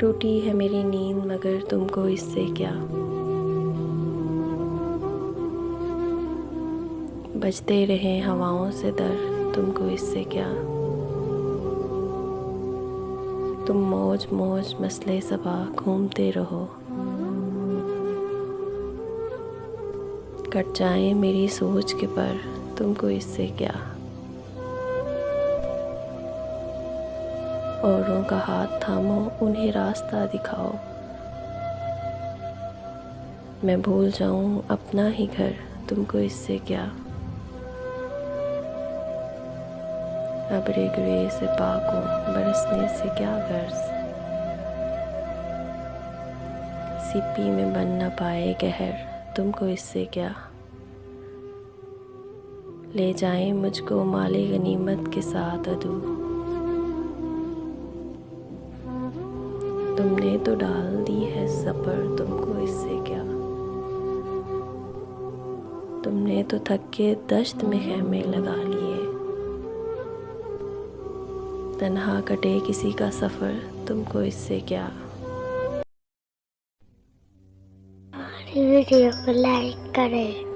टूटी है मेरी नींद मगर तुमको इससे क्या। बजते रहे हवाओं से दर, तुमको इससे क्या। तुम मौज मौज मसले सबा घूमते रहो। कट जाए मेरी सोच के पर, तुमको इससे क्या। औरों का हाथ थामो, उन्हें रास्ता दिखाओ। मैं भूल जाऊं अपना ही घर, तुमको इससे क्या। अब रेगड़े से पाको, बरसने से क्या गर्ज। सिप्पी में बन न पाए गहर, तुमको इससे क्या। ले जाएं मुझको माले गनीमत के साथ अदू। तुमने तो डाल दी है सपर, तुमको इससे क्या। तुमने तो थक के दश्त में खैमे लगा लिए। तन्हा कटे किसी का सफ़र, तुमको इससे क्या। वीडियो को लाइक करें।